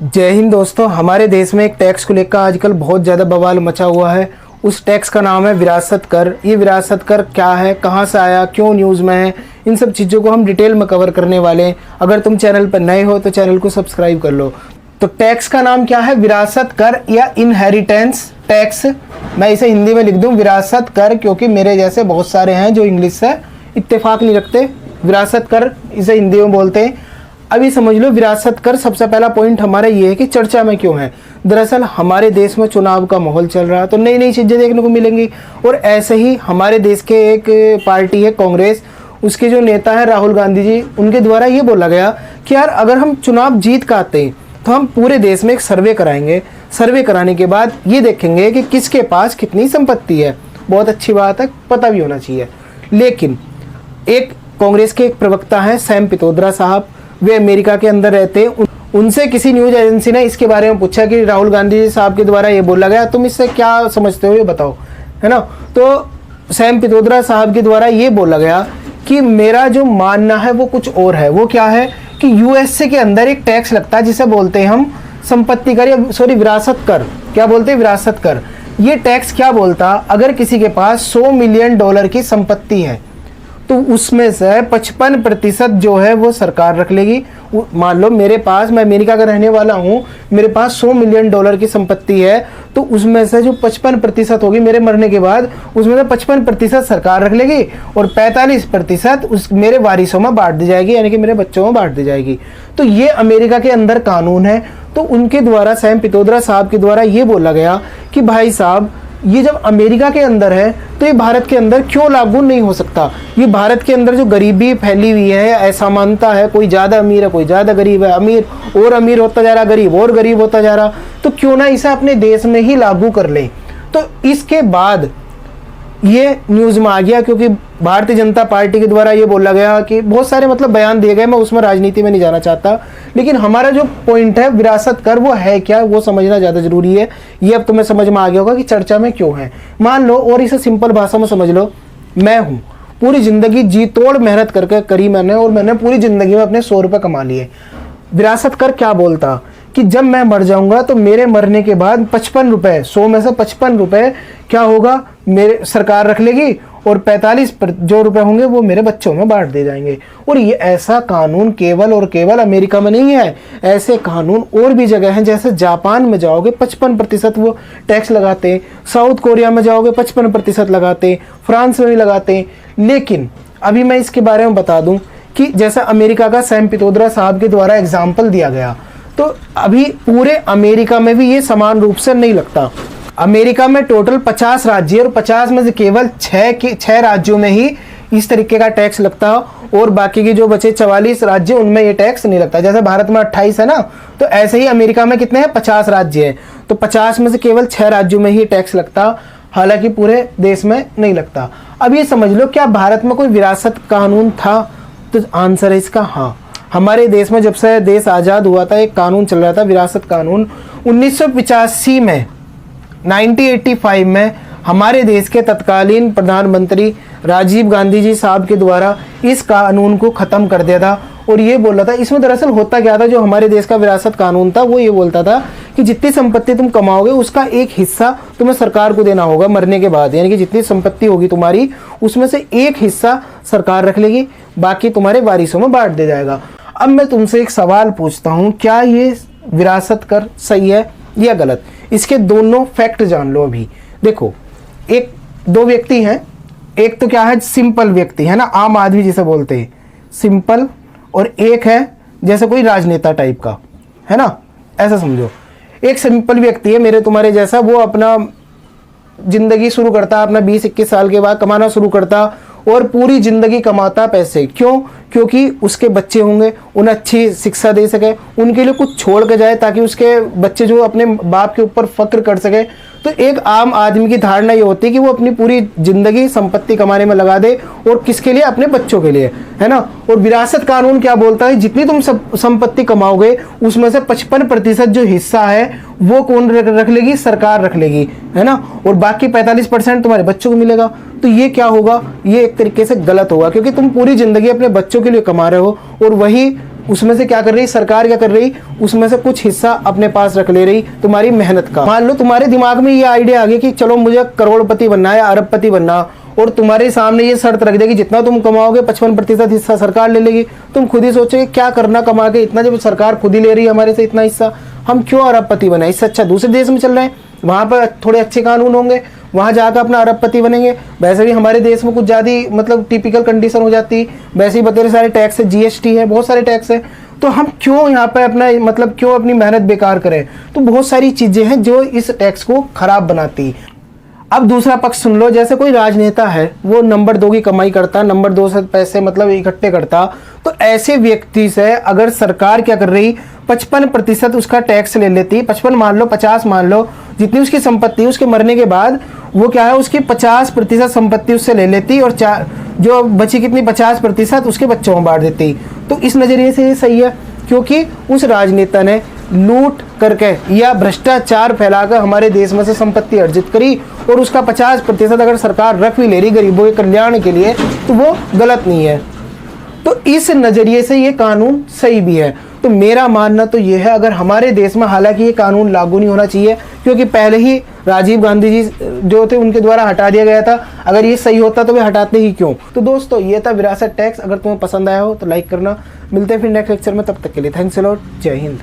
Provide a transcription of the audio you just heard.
जय हिंद दोस्तों। हमारे देश में एक टैक्स को लेकर आजकल बहुत ज़्यादा बवाल मचा हुआ है। उस टैक्स का नाम है विरासत कर। ये विरासत कर क्या है, कहाँ से आया, क्यों न्यूज़ में है, इन सब चीज़ों को हम डिटेल में कवर करने वाले हैं। अगर तुम चैनल पर नए हो तो चैनल को सब्सक्राइब कर लो। तो टैक्स का नाम क्या है? विरासत कर या इनहेरिटेंस टैक्स। मैं इसे हिंदी में लिख दूँ विरासत कर, क्योंकि मेरे जैसे बहुत सारे हैं जो इंग्लिश से इत्तेफाक नहीं रखते। विरासत कर इसे हिंदी में बोलते हैं। अभी समझ लो विरासत कर। सबसे पहला पॉइंट हमारा ये है कि चर्चा में क्यों है। दरअसल हमारे देश में चुनाव का माहौल चल रहा है, तो नई नई चीज़ें देखने को मिलेंगी। और ऐसे ही हमारे देश के एक पार्टी है कांग्रेस, उसके जो नेता है राहुल गांधी जी, उनके द्वारा ये बोला गया कि यार अगर हम चुनाव जीत कर आते हैं तो हम पूरे देश में एक सर्वे कराएंगे। सर्वे कराने के बाद ये देखेंगे कि किसके पास कितनी संपत्ति है। बहुत अच्छी बात है, पता भी होना चाहिए। लेकिन एक कांग्रेस के एक प्रवक्ता हैं सैम पित्रोदा साहब, वे अमेरिका के अंदर रहते हैं। उनसे किसी न्यूज एजेंसी ने इसके बारे में पूछा कि राहुल गांधी जी साहब के द्वारा ये बोला गया, तुम इससे क्या समझते हो, ये बताओ, है ना। तो सैम पित्रोदा साहब के द्वारा ये बोला गया कि मेरा जो मानना है वो कुछ और है। वो क्या है कि यूएसए के अंदर एक टैक्स लगता है जिसे बोलते हैं हम संपत्ति कर, या सॉरी विरासत कर। क्या बोलते हैं? विरासत कर। ये टैक्स क्या बोलता, अगर किसी के पास $100 मिलियन की संपत्ति है तो उसमें से 55% जो है वो सरकार रख लेगी। मान लो मेरे पास, मैं अमेरिका का रहने वाला हूँ, मेरे पास $100 मिलियन की संपत्ति है, तो उसमें से जो 55% होगी मेरे मरने के बाद, उसमें से 55% सरकार रख लेगी और 45% उस मेरे वारिसों में बांट दी जाएगी, यानी कि मेरे बच्चों में बांट दी जाएगी। तो ये अमेरिका के अंदर कानून है। तो उनके द्वारा, सैम पित्रोदा साहब के द्वारा ये बोला गया कि भाई साहब, ये जब अमेरिका के अंदर है तो ये भारत के अंदर क्यों लागू नहीं हो सकता। ये भारत के अंदर जो गरीबी फैली हुई है, असमानता है, कोई ज़्यादा अमीर है, कोई ज़्यादा गरीब है, अमीर और अमीर होता जा रहा, गरीब और गरीब होता जा रहा, तो क्यों ना इसे अपने देश में ही लागू कर लें। तो इसके बाद ये न्यूज़ में आ गया, क्योंकि भारतीय जनता पार्टी के द्वारा ये बोला गया कि बहुत सारे बयान दिए गए, मैं उसमें राजनीति में नहीं जाना चाहता। लेकिन हमारा जो पॉइंट है विरासत कर, वो है क्या, वो समझना ज़्यादा जरूरी है। ये अब तुम्हें समझ में आ गया होगा कि चर्चा में क्यों है। मान लो, और इसे सिंपल भाषा में समझ लो, मैं हूँ, पूरी ज़िंदगी जी तोड़ मेहनत करके करी मैंने, और मैंने पूरी ज़िंदगी में अपने $100 कमा लिए। विरासत कर क्या बोलता कि जब मैं मर जाऊंगा तो मेरे मरने के बाद 55 रुपए, 100 में से 55 रुपए क्या होगा, मेरे सरकार रख लेगी, और 45 जो रुपए होंगे वो मेरे बच्चों में बांट दे जाएंगे। और ये ऐसा कानून केवल और केवल अमेरिका में नहीं है, ऐसे कानून और भी जगह हैं। जैसे जापान में जाओगे 55% वो टैक्स लगाते हैं, साउथ कोरिया में जाओगे 55% लगाते हैं, फ्रांस में भी लगाते हैं। लेकिन अभी मैं इसके बारे में बता दूं कि जैसा अमेरिका का सैम पित्रोदा साहब के द्वारा एग्जाम्पल दिया गया, तो अभी पूरे अमेरिका में भी ये समान रूप से नहीं लगता। अमेरिका में टोटल 50 राज्य और 50 में से केवल 6 राज्यों में ही इस तरीके का टैक्स लगता, और बाकी के जो बचे 44 राज्य उनमें ये टैक्स नहीं लगता। जैसे भारत में 28 है ना, तो ऐसे ही अमेरिका में कितने हैं, 50 राज्य हैं, तो 50 में से केवल 6 राज्यों में ही टैक्स लगता, हालांकि पूरे देश में नहीं लगता। अब ये समझ लो, क्या भारत में कोई विरासत कानून था? तो आंसर है इसका हाँ। हमारे देश में जब से देश आज़ाद हुआ था एक कानून चल रहा था, विरासत कानून। 1985 में, 1985 में हमारे देश के तत्कालीन प्रधानमंत्री राजीव गांधी जी साहब के द्वारा इस कानून को ख़त्म कर दिया था। और ये बोला था, इसमें दरअसल होता क्या था, जो हमारे देश का विरासत कानून था वो ये बोलता था कि जितनी संपत्ति तुम कमाओगे उसका एक हिस्सा तुम्हें सरकार को देना होगा मरने के बाद। यानी कि जितनी संपत्ति होगी तुम्हारी, उसमें से एक हिस्सा सरकार रख लेगी, बाकी तुम्हारे वारिसों में बांट दे जाएगा। अब मैं तुमसे एक सवाल पूछता हूँ, क्या ये विरासत कर सही है या गलत? इसके दोनों फैक्ट जान लो। अभी देखो, दो व्यक्ति हैं, एक तो क्या है, सिंपल व्यक्ति है ना, आम आदमी जिसे बोलते हैं सिंपल, और एक है जैसे कोई राजनेता टाइप का, है ना, ऐसा समझो। एक सिंपल व्यक्ति है मेरे तुम्हारे जैसा, वो अपना जिंदगी शुरू करता, अपना 20-21 साल के बाद कमाना शुरू करता, और पूरी जिंदगी कमाता पैसे। क्यों? क्योंकि उसके बच्चे होंगे, उन्हें अच्छी शिक्षा दे सके, उनके लिए कुछ छोड़ के जाए ताकि उसके बच्चे जो अपने बाप के ऊपर फक्र कर सके। तो एक आम आदमी की धारणा ये होती है कि वो अपनी पूरी जिंदगी संपत्ति कमाने में लगा दे, और किसके लिए? अपने बच्चों के लिए, है ना। और विरासत कानून क्या बोलता है, जितनी तुम संपत्ति कमाओगे उसमें से 55% जो हिस्सा है वो कौन रख लेगी? सरकार रख लेगी, है ना, और बाकी 45% तुम्हारे बच्चों को मिलेगा। तो ये क्या होगा? ये एक तरीके से गलत होगा, क्योंकि तुम पूरी जिंदगी अपने बच्चों के लिए कमा रहे हो और वही उसमें से क्या कर रही सरकार, क्या कर रही, उसमें से कुछ हिस्सा अपने पास रख ले रही तुम्हारी मेहनत का। मान लो तुम्हारे दिमाग में ये आइडिया आ गया कि चलो मुझे करोड़पति बनना है, अरबपति बनना, और तुम्हारे सामने ये शर्त रख देगी जितना तुम कमाओगे 55% हिस्सा सरकार ले लेगी। तुम खुद ही सोचोगे क्या करना कमा के इतना, जब सरकार खुद ही ले रही है हमारे से इतना हिस्सा, हम क्यों अरबपति बनाए। इससे अच्छा दूसरे देश में चल रहे हैं, वहां पर थोड़े अच्छे कानून होंगे, वहां जाकर अपना अरबपति बनेंगे। वैसे भी हमारे देश में कुछ ज़्यादा मतलब टिपिकल कंडीशन हो जाती, वैसे ही बतेरे सारे टैक्स है, जीएसटी है, बहुत सारे टैक्स है, तो हम क्यों यहाँ पे अपना मतलब क्यों अपनी मेहनत बेकार करें। तो बहुत सारी चीज़ें हैं जो इस टैक्स को खराब बनाती। अब दूसरा पक्ष सुन लो, जैसे कोई राजनेता है, वो नंबर 2 की कमाई करता, नंबर 2 से पैसे मतलब इकट्ठे करता, तो ऐसे व्यक्ति से अगर सरकार क्या कर रही, 55% उसका टैक्स ले लेती, 55 मान लो, 50 मान लो, जितनी उसकी संपत्ति, उसके मरने के बाद वो क्या है, उसकी 50% संपत्ति उससे ले लेती, और जो बची कितनी 50% उसके बच्चों में बांट देती। तो इस नज़रिए से ये सही है, क्योंकि उस राजनेता ने लूट करके या भ्रष्टाचार फैलाकर हमारे देश में से संपत्ति अर्जित करी, और उसका 50% अगर सरकार रख भी ले रही गरीबों के कल्याण के लिए, तो वो गलत नहीं है। तो इस नज़रिए से ये कानून सही भी है। तो मेरा मानना तो ये है, अगर हमारे देश में, हालांकि ये कानून लागू नहीं होना चाहिए, क्योंकि पहले ही राजीव गांधी जी जो थे उनके द्वारा हटा दिया गया था, अगर ये सही होता तो वे हटाते ही क्यों। तो दोस्तों ये था विरासत टैक्स। अगर तुम्हें पसंद आया हो तो लाइक करना। मिलते हैं फिर नेक्स्ट लेक्चर में, तब तक के लिए थैंक्स अ लॉट, जय हिंद।